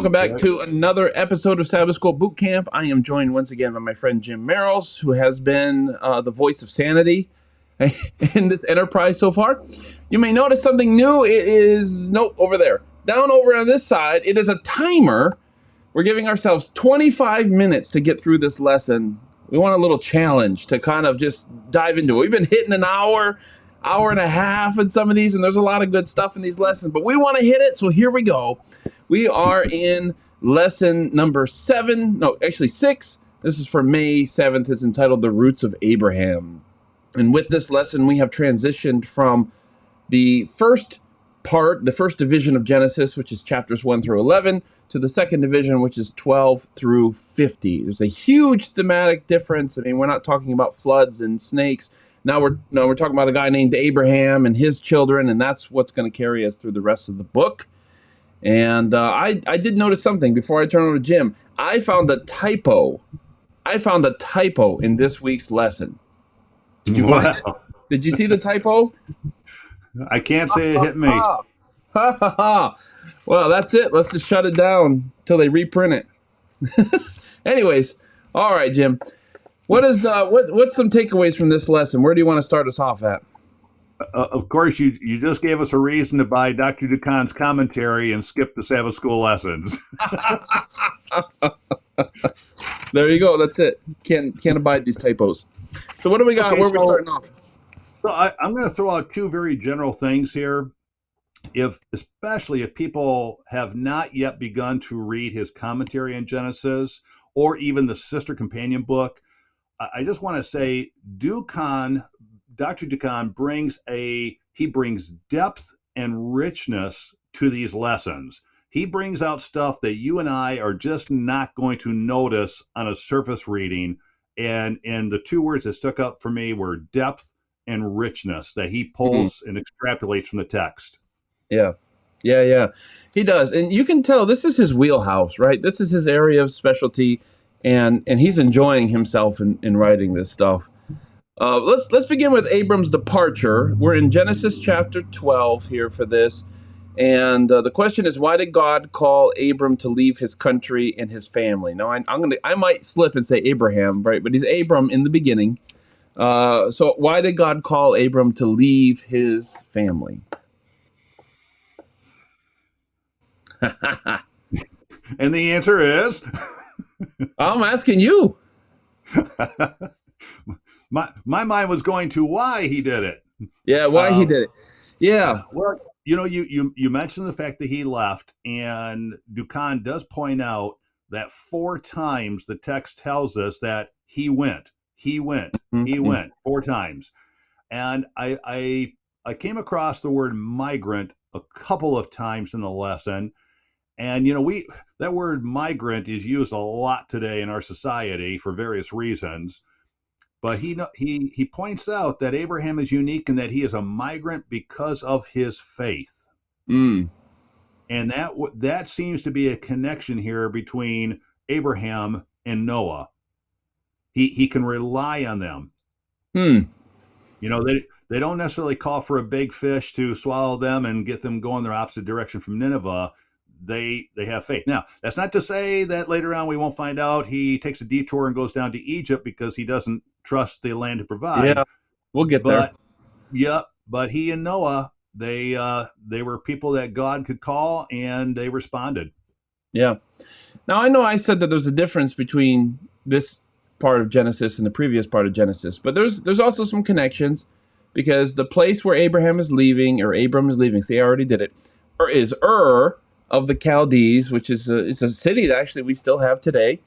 welcome back to another episode of Sabbath School Boot Camp. I am joined once again by my friend Jim Merrills, who has been the voice of sanity in this enterprise so far. You may notice something new. It is, nope, over there. Down over on this side, it is a timer. We're giving ourselves 25 minutes to get through this lesson. We want a little challenge to kind of just dive into it. We've been hitting an hour and a half in some of these, and there's a lot of good stuff in these lessons, but we want to hit it, so here we go. We are in lesson number 6. This is for May 7th. It's entitled The Roots of Abraham. And with this lesson, we have transitioned from the first part, the first division of Genesis, which is chapters 1 through 11, to the second division, which is 12 through 50. There's a huge thematic difference. I mean, we're not talking about floods and snakes. Now we're talking about a guy named Abraham and his children, and that's what's going to carry us through the rest of the book. And I did notice something before I turn over to Jim. I found a typo in this week's lesson. Did you find it? Did you see the typo? I can't say it hit me. Well, that's it. Let's just shut it down until they reprint it. Anyways, all right, Jim. What's some takeaways from this lesson? Where do you want to start us off at? Of course, you just gave us a reason to buy Dr. Ducan's commentary and skip the Sabbath School lessons. There you go. That's it. Can't abide these typos. So what do we got? Okay, Where are we starting off? So I'm going to throw out two very general things here. Especially if people have not yet begun to read his commentary on Genesis or even the sister companion book, I just want to say Dr. Ducan brings depth and richness to these lessons. He brings out stuff that you and I are just not going to notice on a surface reading. And the two words that stuck up for me were depth and richness that he pulls and extrapolates from the text. Yeah. He does. And you can tell this is his wheelhouse, right? This is his area of specialty, and he's enjoying himself in writing this stuff. Let's begin with Abram's departure. We're in Genesis chapter 12 here for this. And the question is, why did God call Abram to leave his country and his family? Now, I might slip and say Abraham, right? But he's Abram in the beginning. So why did God call Abram to leave his family? And the answer is? I'm asking you. My mind was going to why he did it. Yeah, why he did it. Yeah. Well, you mentioned the fact that he left, and Ducan does point out that 4 times the text tells us that he went 4 times. And I came across the word migrant a couple of times in the lesson. And, that word migrant is used a lot today in our society for various reasons. But he points out that Abraham is unique in that he is a migrant because of his faith. And that seems to be a connection here between Abraham and Noah. He can rely on them. They don't necessarily call for a big fish to swallow them and get them going their opposite direction from Nineveh. They have faith. Now, that's not to say that later on we won't find out he takes a detour and goes down to Egypt because he doesn't trust the land to provide. Yeah, we'll get there. Yeah, but he and Noah, they were people that God could call, and they responded. Yeah. Now, I know I said that there's a difference between this part of Genesis and the previous part of Genesis, but there's also some connections, because the place where Abram is leaving, see, I already did it, is Ur of the Chaldees, which is it's a city that actually we still have today,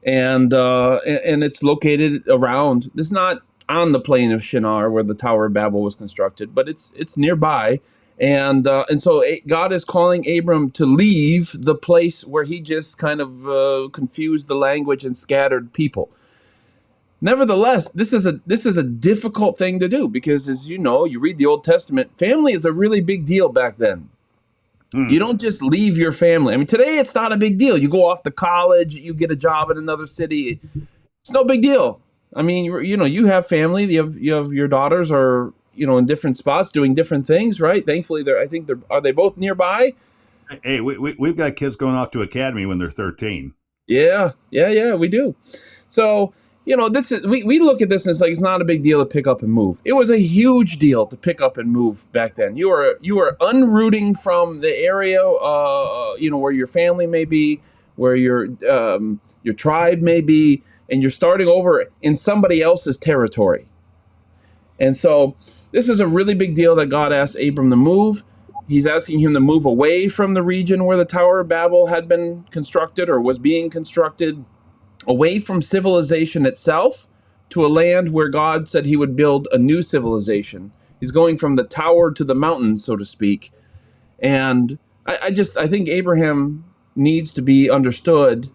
and it's located around. It's not on the plain of Shinar where the Tower of Babel was constructed, but it's nearby, and so God is calling Abram to leave the place where he just kind of confused the language and scattered people. Nevertheless, this is a difficult thing to do, because, as you know, you read the Old Testament, family is a really big deal back then. You don't just leave your family. I mean, today it's not a big deal. You go off to college, you get a job in another city. It's no big deal. I mean, you have family. You have your daughters are in different spots doing different things, right? Thankfully, are they both nearby? Hey, we've got kids going off to academy when they're 13. Yeah, we do. So, this is we look at this and it's like it's not a big deal to pick up and move. It was a huge deal to pick up and move back then. You are unrooting from the area, where your family may be, where your tribe may be, and you're starting over in somebody else's territory. And so, this is a really big deal that God asked Abram to move. He's asking him to move away from the region where the Tower of Babel had been constructed or was being constructed, away from civilization itself to a land where God said he would build a new civilization. He's going from the tower to the mountain, so to speak. And I think Abraham needs to be understood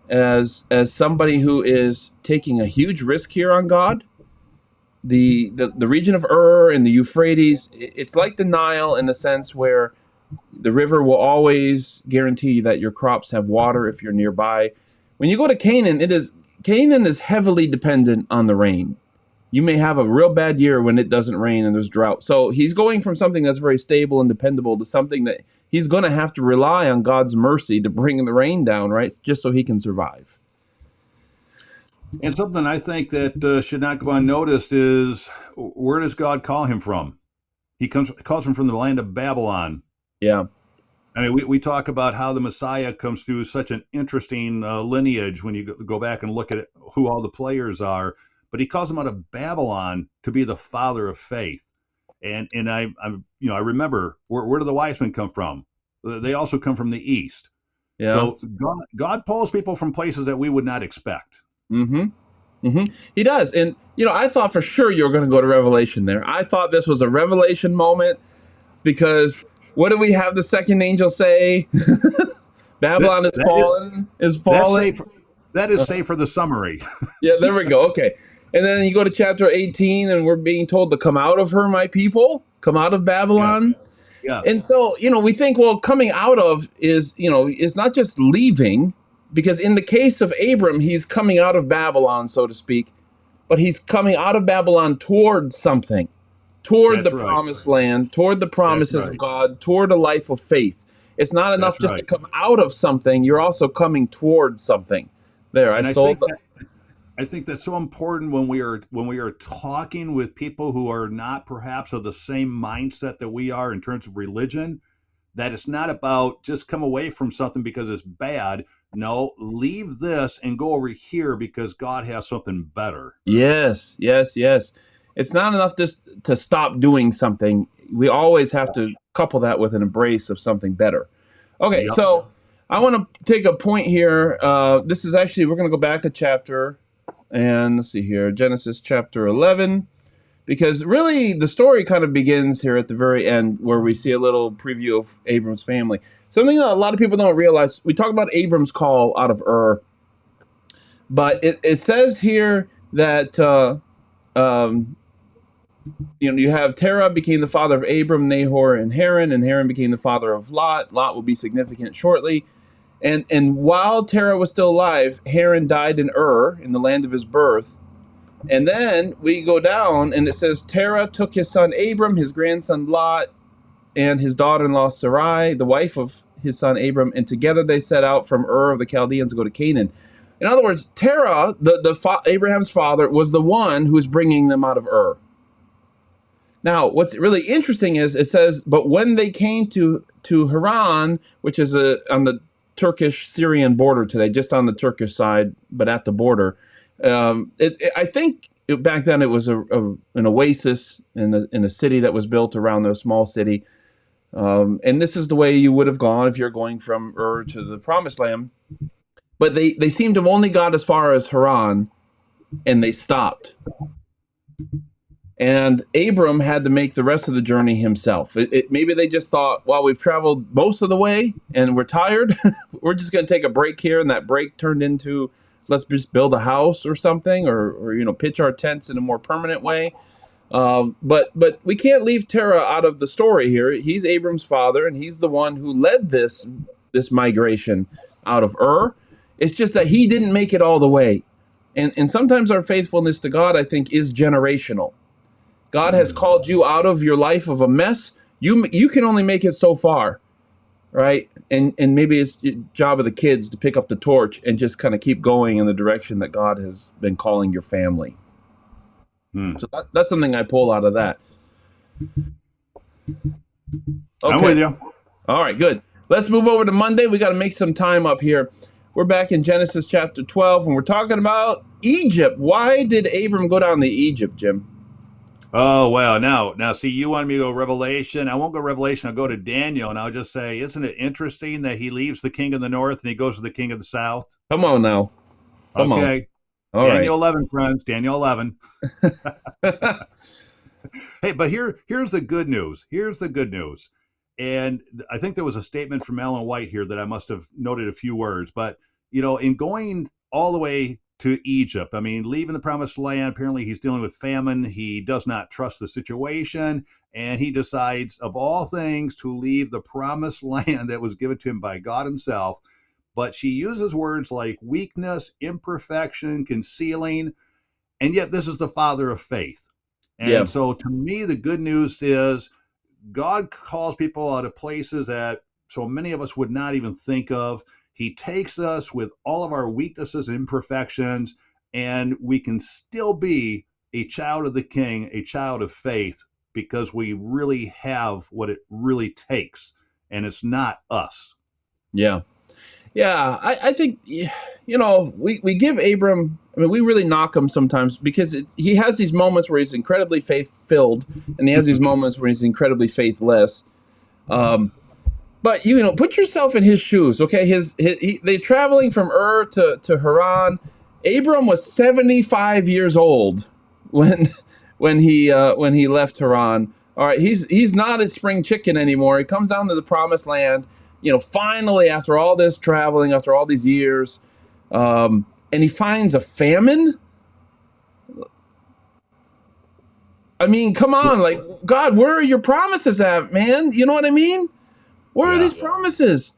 as somebody who is taking a huge risk here on God. The region of Ur and the Euphrates, it's like the Nile in the sense where the river will always guarantee that your crops have water if you're nearby. When you go to Canaan, Canaan is heavily dependent on the rain. You may have a real bad year when it doesn't rain and there's drought. So he's going from something that's very stable and dependable to something that he's going to have to rely on God's mercy to bring the rain down, right? Just so he can survive. And something I think that should not go unnoticed is, where does God call him from? He calls him from the land of Babylon. Yeah. I mean, we talk about how the Messiah comes through such an interesting lineage when you go back and look at who all the players are. But he calls him out of Babylon to be the father of faith. And I remember, where do the wise men come from? They also come from the east. Yeah. So God pulls people from places that we would not expect. Mm-hmm. Mm-hmm. He does. And, I thought for sure you were going to go to Revelation there. I thought this was a Revelation moment because what do we have the second angel say? Babylon is fallen. That is safe for the summary. Yeah, there we go. Okay. And then you go to chapter 18 and we're being told to come out of her, my people, come out of Babylon. Yeah. And so, we think, well, coming out of is not just leaving. Because in the case of Abram, he's coming out of Babylon, so to speak, but he's coming out of Babylon toward something, toward the promised land, toward the promises of God, toward a life of faith. It's not enough just to come out of something. You're also coming toward something. There, I think that's so important when we are talking with people who are not perhaps of the same mindset that we are in terms of religion, that it's not about just come away from something because it's bad. No, leave this and go over here because God has something better. Yes. It's not enough just to stop doing something. We always have to couple that with an embrace of something better. Okay, yep. So I want to take a point here. This is actually, we're going to go back a chapter, and let's see here, Genesis chapter 11. Because really, the story kind of begins here at the very end where we see a little preview of Abram's family. Something that a lot of people don't realize, we talk about Abram's call out of Ur, but it says here that you have Terah became the father of Abram, Nahor, and Haran became the father of Lot. Lot will be significant shortly. And while Terah was still alive, Haran died in Ur, in the land of his birth. And then we go down, and it says, Terah took his son Abram, his grandson Lot, and his daughter-in-law Sarai, the wife of his son Abram, and together they set out from Ur of the Chaldeans to go to Canaan. In other words, Terah, Abraham's father, was the one who was bringing them out of Ur. Now, what's really interesting is it says, but when they came to Haran, which is on the Turkish-Syrian border today, just on the Turkish side, but at the border, I think back then it was an oasis in a city that was built around a small city. And this is the way you would have gone if you're going from Ur to the Promised Land. But they seem to have only got as far as Haran, and they stopped. And Abram had to make the rest of the journey himself. Maybe they just thought, well, we've traveled most of the way and we're tired. We're just going to take a break here. And that break turned into, let's just build a house or something, or pitch our tents in a more permanent way. But we can't leave Terah out of the story here. He's Abram's father, and he's the one who led this migration out of Ur. It's just that he didn't make it all the way. And sometimes our faithfulness to God, I think, is generational. God has called you out of your life of a mess. You can only make it so far. right? And maybe it's the job of the kids to pick up the torch and just kind of keep going in the direction that God has been calling your family. So that's something I pull out of that. Okay. I'm with you. All right, good. Let's move over to Monday. We got to make some time up here. We're back in Genesis chapter 12, and we're talking about Egypt. Why did Abram go down to Egypt, Jim? Oh, well, now, see, you want me to go Revelation? I won't go Revelation. I'll go to Daniel, and I'll just say, isn't it interesting that he leaves the king of the north and he goes to the king of the south? Come on now. Come on. All Daniel right. 11, friends. Daniel 11. Hey, but here's the good news. Here's the good news. And I think there was a statement from Ellen White here that I must have noted a few words. But, in going all the way to Egypt, I mean, leaving the promised land, apparently he's dealing with famine. He does not trust the situation. And he decides, of all things, to leave the promised land that was given to him by God himself. But she uses words like weakness, imperfection, concealing. And yet this is the father of faith. And so to me, the good news is God calls people out of places that so many of us would not even think of. He takes us with all of our weaknesses and imperfections, and we can still be a child of the King, a child of faith, because we really have what it really takes, and it's not us. Yeah. Yeah, I think, we give Abram, I mean, we really knock him sometimes because he has these moments where he's incredibly faith-filled, and he has these moments where he's incredibly faithless. But, put yourself in his shoes, okay? They're traveling from Ur to Haran. Abram was 75 years old when he left Haran. All right, he's not a spring chicken anymore. He comes down to the promised land. Finally, after all this traveling, after all these years, and he finds a famine. I mean, come on, like, God, where are your promises at, man? You know what I mean? Where are these promises?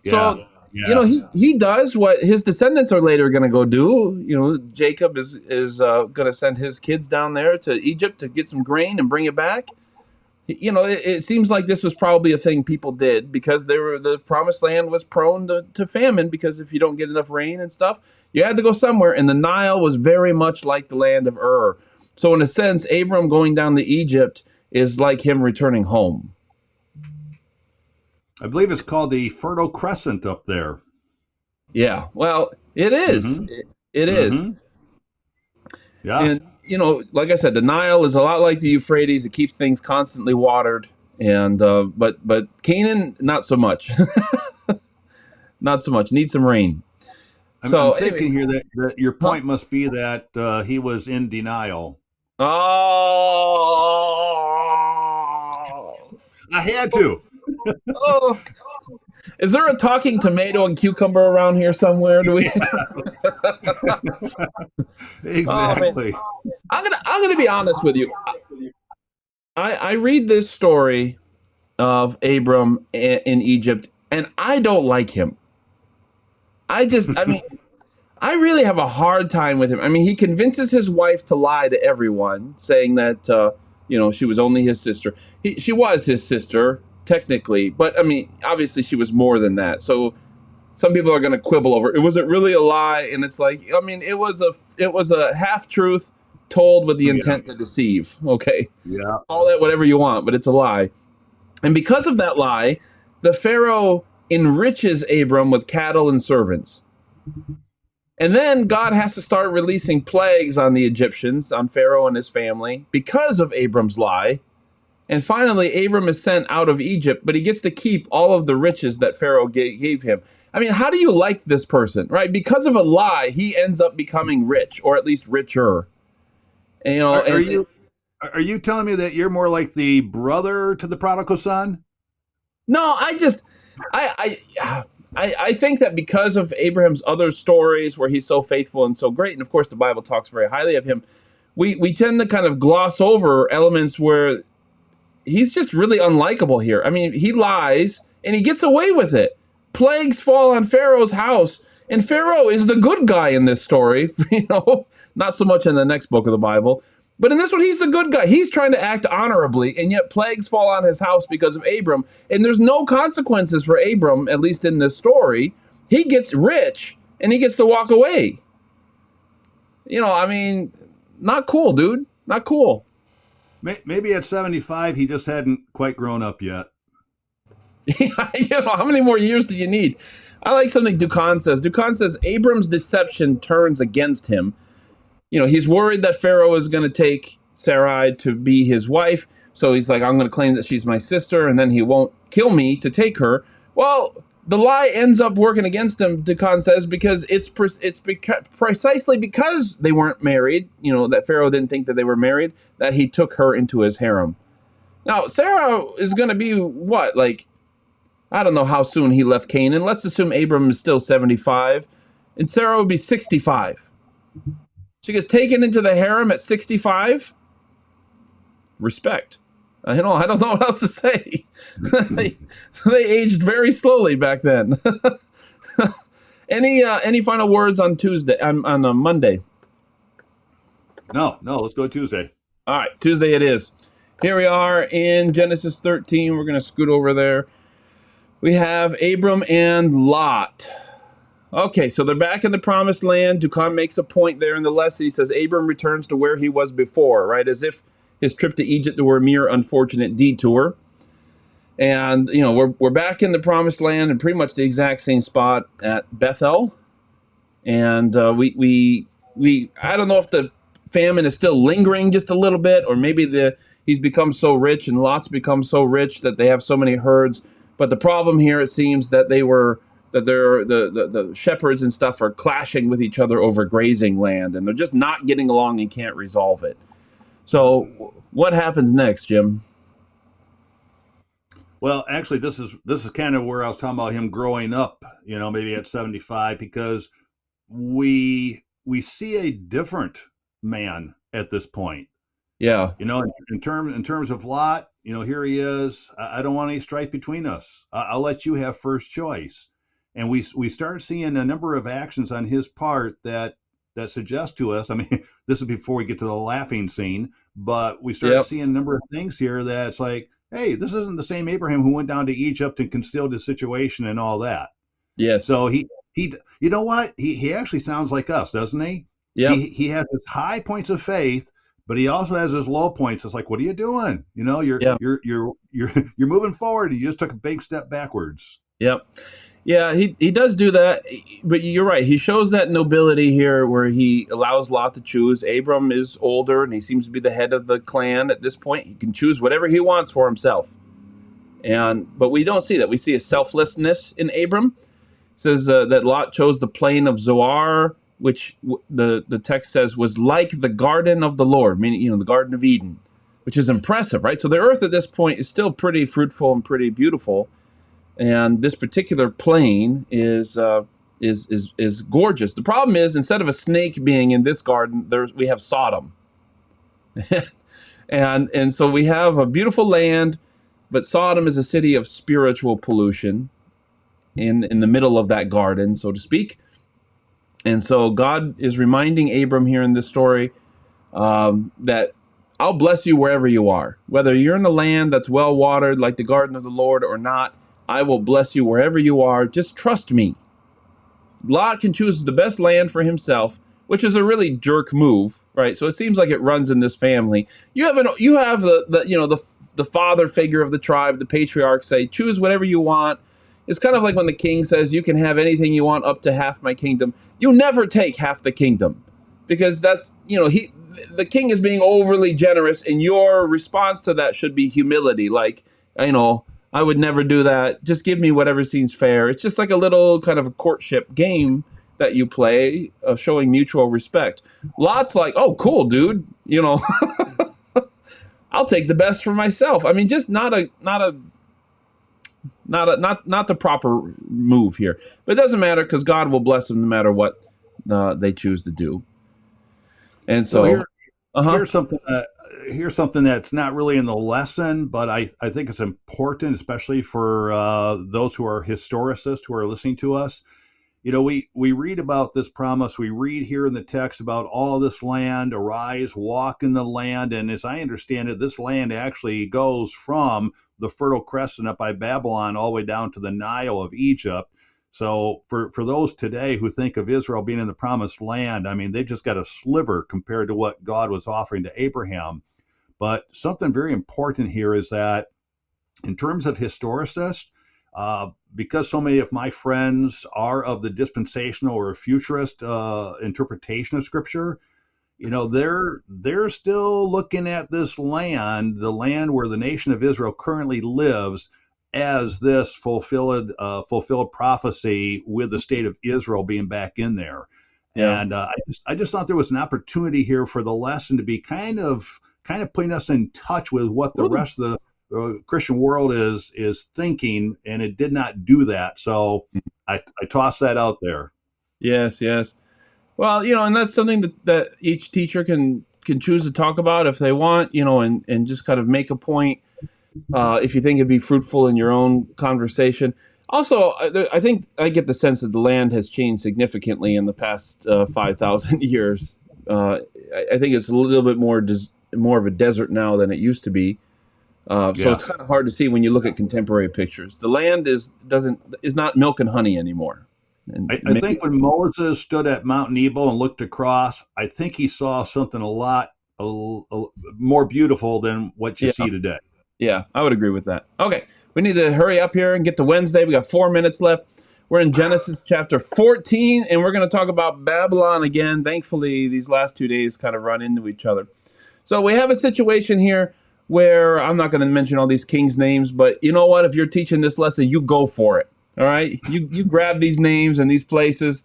So, he does what his descendants are later going to go do. Jacob is going to send his kids down there to Egypt to get some grain and bring it back. It seems like this was probably a thing people did because the promised land was prone to famine, because if you don't get enough rain and stuff, you had to go somewhere. And the Nile was very much like the land of Ur. So in a sense, Abram going down to Egypt is like him returning home. I believe it's called the Fertile Crescent up there. Yeah, well, it is. Mm-hmm. It is. Yeah. And, like I said, the Nile is a lot like the Euphrates. It keeps things constantly watered. And but Canaan, not so much. Not so much. Need some rain. I'm thinking here that your point must be that he was in denial. Oh. I had to. Oh. Is there a talking tomato and cucumber around here somewhere? Do we? Exactly. Oh, I'm gonna be honest with you. I read this story of Abram in Egypt, and I don't like him. I really have a hard time with him. I mean, he convinces his wife to lie to everyone, saying that she was only his sister. She was his sister, technically, but I mean, obviously she was more than that. So some people are going to quibble over it. Was it really a lie? And it's like, I mean, it was a half truth told with the intent to deceive. Okay. Yeah. Call that whatever you want, but it's a lie. And because of that lie, the Pharaoh enriches Abram with cattle and servants. And then God has to start releasing plagues on the Egyptians, on Pharaoh and his family, because of Abram's lie. And finally, Abram is sent out of Egypt, but he gets to keep all of the riches that Pharaoh gave him. I mean, how do you like this person, right? Because of a lie, he ends up becoming rich, or at least richer. And, are you telling me that you're more like the brother to the prodigal son? No, I think that because of Abraham's other stories where he's so faithful and so great, and of course the Bible talks very highly of him, we tend to kind of gloss over elements where he's just really unlikable here. I mean, he lies and he gets away with it. Plagues fall on Pharaoh's house, and Pharaoh is the good guy in this story, not so much in the next book of the Bible. But in this one, he's the good guy. He's trying to act honorably, and yet plagues fall on his house because of Abram. And there's no consequences for Abram, at least in this story. He gets rich, and he gets to walk away. I mean, not cool, dude. Not cool. Maybe at 75, he just hadn't quite grown up yet. How many more years do you need? I like something Dukan says. Dukan says Abram's deception turns against him. He's worried that Pharaoh is going to take Sarai to be his wife. So he's like, I'm going to claim that she's my sister, and then he won't kill me to take her. Well, the lie ends up working against him, Dukan says, because it's precisely because they weren't married, that Pharaoh didn't think that they were married, that he took her into his harem. Now, Sarah is going to be what? I don't know how soon he left Canaan. Let's assume Abram is still 75, and Sarah would be 65. She gets taken into the harem at 65. Respect. I don't know what else to say. they aged very slowly back then. Any final words on Tuesday on Monday? No. Let's go Tuesday. All right, Tuesday it is. Here we are in Genesis 13. We're going to scoot over there. We have Abram and Lot. Okay, so they're back in the promised land. Dukan makes a point there in the lesson. He says Abram returns to where he was before, right? As if his trip to Egypt were a mere unfortunate detour. And, we're back in the promised land in pretty much the exact same spot at Bethel. And we I don't know if the famine is still lingering just a little bit, or maybe he's become so rich and Lot's become so rich that they have so many herds. But the problem here, it seems that the shepherds and stuff are clashing with each other over grazing land, and they're just not getting along and can't resolve it. So what happens next, Jim? Well, actually, this is kind of where I was talking about him growing up, maybe at 75, because we see a different man at this point. Yeah. In terms of Lot, here he is. I don't want any strife between us. I'll let you have first choice. And we start seeing a number of actions on his part that suggest to us, I mean, this is before we get to the laughing scene, but we start seeing a number of things here that's like, hey, this isn't the same Abraham who went down to Egypt and concealed his situation and all that. Yes. So he you know what? He actually sounds like us, doesn't he? Yeah. He has his high points of faith, but he also has his low points. It's like, what are you doing? You're moving forward. You just took a big step backwards. Yep. Yeah, he does do that, but you're right. He shows that nobility here where he allows Lot to choose. Abram is older, and he seems to be the head of the clan at this point. He can choose whatever he wants for himself. But we don't see that. We see a selflessness in Abram. It says that Lot chose the plain of Zoar, which the text says was like the garden of the Lord, meaning, the Garden of Eden, which is impressive, right? So the earth at this point is still pretty fruitful and pretty beautiful. And this particular plain is gorgeous. The problem is, instead of a snake being in this garden, we have Sodom, and so we have a beautiful land, but Sodom is a city of spiritual pollution in the middle of that garden, so to speak. And so God is reminding Abram here in this story that I'll bless you wherever you are, whether you're in a land that's well watered like the garden of the Lord or not. I will bless you wherever you are. Just trust me. Lot can choose the best land for himself, which is a really jerk move, right? So it seems like it runs in this family. You have the father figure of the tribe, the patriarch, say, choose whatever you want. It's kind of like when the king says, you can have anything you want up to half my kingdom. You never take half the kingdom, because that's, the king is being overly generous, and your response to that should be humility. Like, I would never do that. Just give me whatever seems fair. It's just like a little kind of a courtship game that you play of showing mutual respect. Lot's like, oh, cool, dude. I'll take the best for myself. I mean, just not the proper move here. But it doesn't matter, because God will bless them no matter what they choose to do. And so here's something that's not really in the lesson, but I think it's important, especially for those who are historicists who are listening to us. we read about this promise. We read here in the text about all this land, arise, walk in the land. And as I understand it, this land actually goes from the Fertile Crescent up by Babylon all the way down to the Nile of Egypt. So for those today who think of Israel being in the promised land, I mean, they've just got a sliver compared to what God was offering to Abraham. But something very important here is that in terms of historicists, because so many of my friends are of the dispensational or futurist interpretation of Scripture, they're still looking at this land, the land where the nation of Israel currently lives, as this fulfilled prophecy with the state of Israel being back in there. Yeah. And I just thought there was an opportunity here for the lesson to be kind of putting us in touch with what the rest of the Christian world is thinking, and it did not do that. So I tossed that out there. Yes. Well, and that's something that each teacher can choose to talk about if they want, and just kind of make a point if you think it'd be fruitful in your own conversation. Also, I think I get the sense that the land has changed significantly in the past 5,000 years. I think it's a little bit more of a desert now than it used to be. So it's kind of hard to see when you look at contemporary pictures. The land is not milk and honey anymore. And I think when Moses stood at Mount Nebo and looked across, I think he saw something a lot more beautiful than what you see today. Yeah, I would agree with that. Okay, we need to hurry up here and get to Wednesday. We got 4 minutes left. We're in Genesis chapter 14, and we're going to talk about Babylon again. Thankfully, these last 2 days kind of run into each other. So we have a situation here where I'm not going to mention all these kings' names, but you know what? If you're teaching this lesson, you go for it. All right? You grab these names and these places.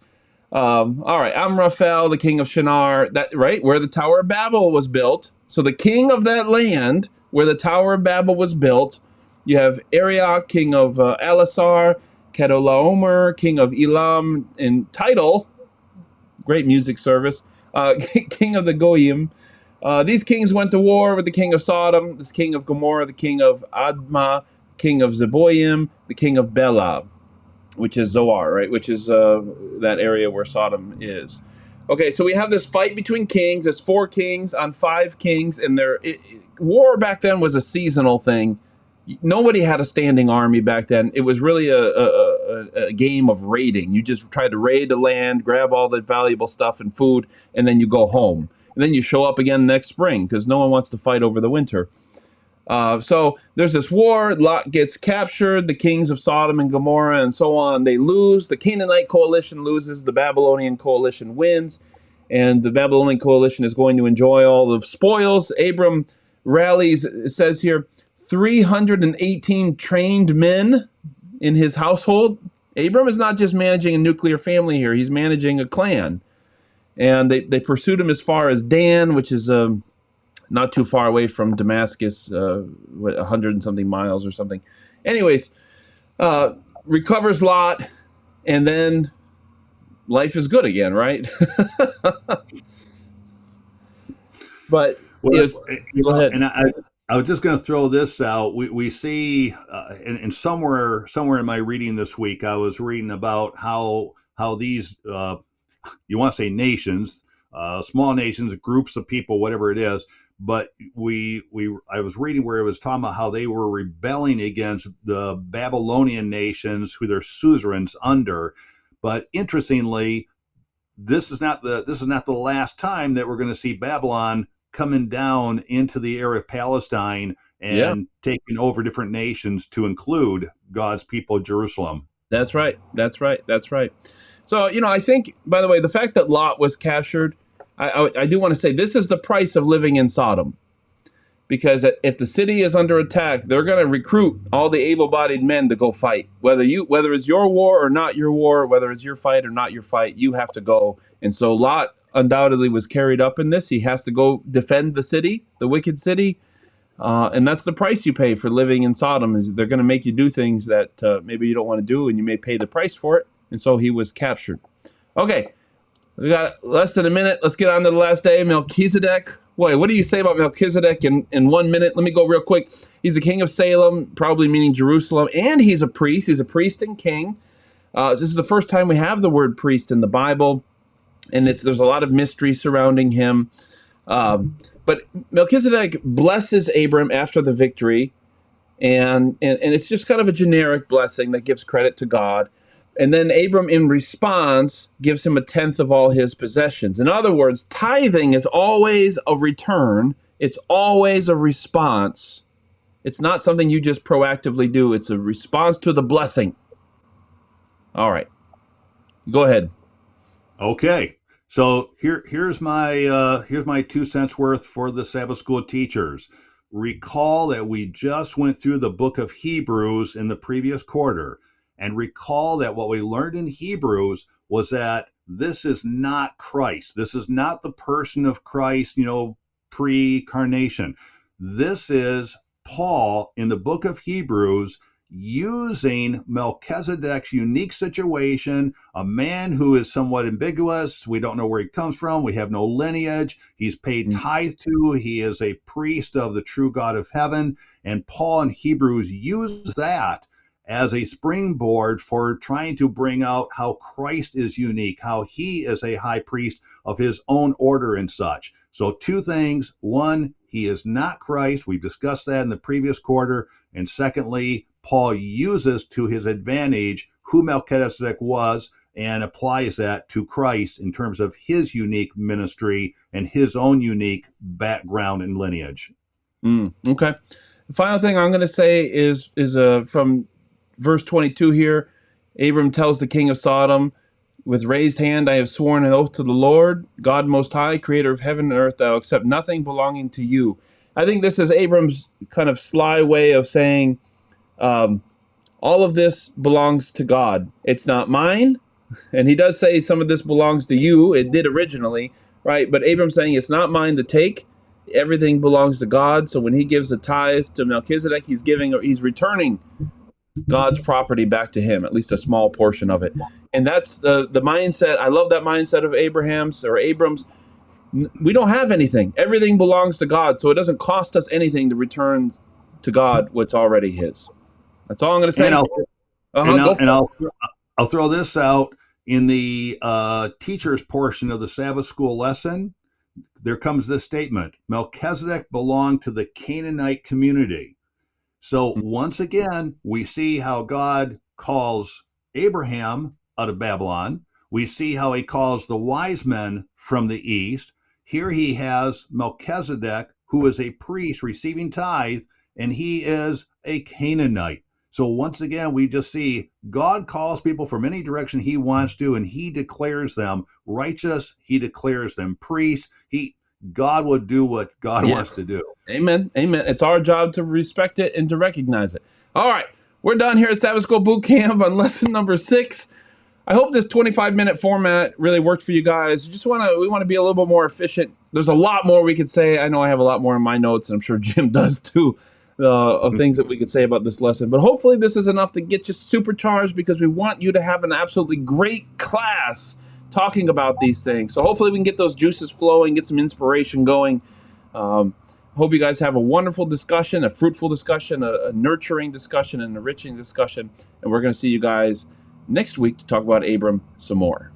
All right, Amraphel, the king of Shinar, where the Tower of Babel was built. So the king of that land where the Tower of Babel was built, you have Arioch, king of Elasar, Kedorlaomer, king of Elam, and Tidal, great music service, king of the Goyim. These kings went to war with the king of Sodom, the king of Gomorrah, the king of Admah, king of Zeboim, the king of Bela, which is Zoar, right? Which is that area where Sodom is. Okay, so we have this fight between kings. It's 4 kings on 5 kings, and war back then was a seasonal thing. Nobody had a standing army back then. It was really a game of raiding. You just tried to raid the land, grab all the valuable stuff and food, and then you go home. And then you show up again next spring because no one wants to fight over the winter. So there's this war. Lot gets captured. The kings of Sodom and Gomorrah and so on, they lose. The Canaanite coalition loses. The Babylonian coalition wins. And the Babylonian coalition is going to enjoy all the spoils. Abram rallies, it says here, 318 trained men in his household. Abram is not just managing a nuclear family here. He's managing a clan. And they pursued him as far as Dan, which is not too far away from Damascus, 100 and something miles or something. Anyways, recovers Lot, and then life is good again, right? But go ahead. And I was just going to throw this out. We see, and somewhere in my reading this week, I was reading about how these you want to say nations, small nations, groups of people, whatever it is. But I was reading where it was talking about how they were rebelling against the Babylonian nations who they're suzerains under. But interestingly, this is not the last time that we're going to see Babylon coming down into the area of Palestine and taking over different nations to include God's people, Jerusalem. That's right. So, I think, by the way, the fact that Lot was captured, I do want to say this is the price of living in Sodom. Because if the city is under attack, they're going to recruit all the able-bodied men to go fight. Whether it's your war or not your war, whether it's your fight or not your fight, you have to go. And so Lot undoubtedly was carried up in this. He has to go defend the city, the wicked city. And that's the price you pay for living in Sodom, is they're going to make you do things that maybe you don't want to do, and you may pay the price for it. And so he was captured. Okay, we got less than a minute. Let's get on to the last day. Melchizedek. Boy, what do you say about Melchizedek in 1 minute? Let me go real quick. He's the king of Salem, probably meaning Jerusalem, and he's a priest. He's a priest and king. This is the first time we have the word priest in the Bible, and there's a lot of mystery surrounding him. But Melchizedek blesses Abram after the victory, and it's just kind of a generic blessing that gives credit to God. And then Abram, in response, gives him a tenth of all his possessions. In other words, tithing is always a return. It's always a response. It's not something you just proactively do. It's a response to the blessing. All right. Go ahead. Okay. So here's my 2 cents worth for the Sabbath School teachers. Recall that we just went through the book of Hebrews in the previous quarter. And recall that what we learned in Hebrews was that this is not Christ. This is not the person of Christ, pre-carnation. This is Paul in the book of Hebrews using Melchizedek's unique situation, a man who is somewhat ambiguous. We don't know where he comes from. We have no lineage. He's paid tithe to. He is a priest of the true God of heaven. And Paul in Hebrews used that as a springboard for trying to bring out how Christ is unique, how he is a high priest of his own order and such. So 2 things. 1, he is not Christ. We've discussed that in the previous quarter. And secondly, Paul uses to his advantage who Melchizedek was and applies that to Christ in terms of his unique ministry and his own unique background and lineage. Okay. The final thing I'm going to say is from verse 22 here. Abram tells the king of Sodom, with raised hand I have sworn an oath to the Lord, God Most High, creator of heaven and earth, that I will accept nothing belonging to you. I think this is Abram's kind of sly way of saying, all of this belongs to God. It's not mine. And he does say some of this belongs to you. It did originally, right? But Abram's saying it's not mine to take. Everything belongs to God. So when he gives a tithe to Melchizedek, he's returning God's property back to him, at least a small portion of it. And that's the mindset. I love that mindset of Abraham's or Abram's. We don't have anything. Everything belongs to God. So it doesn't cost us anything to return to God what's already his. That's all I'm going to say. And I'll throw this out in the teacher's portion of the Sabbath School lesson. There comes this statement: Melchizedek belonged to the Canaanite community. So once again, we see how God calls Abraham out of Babylon. We see how he calls the wise men from the east. Here he has Melchizedek, who is a priest receiving tithe, and he is a Canaanite. So once again, we just see God calls people from any direction he wants to, and he declares them righteous. He declares them priests. God will do what God wants to do. Amen. Amen. It's our job to respect it and to recognize it. All right. We're done here at Sabbath School Boot Camp on lesson number 6. I hope this 25-minute format really worked for you guys. We want to be a little bit more efficient. There's a lot more we could say. I know I have a lot more in my notes, and I'm sure Jim does too, of things that we could say about this lesson. But hopefully this is enough to get you supercharged, because we want you to have an absolutely great class talking about these things. So hopefully we can get those juices flowing, get some inspiration going. Hope you guys have a wonderful discussion, a fruitful discussion, a nurturing discussion, an enriching discussion. And we're going to see you guys next week to talk about Abram some more.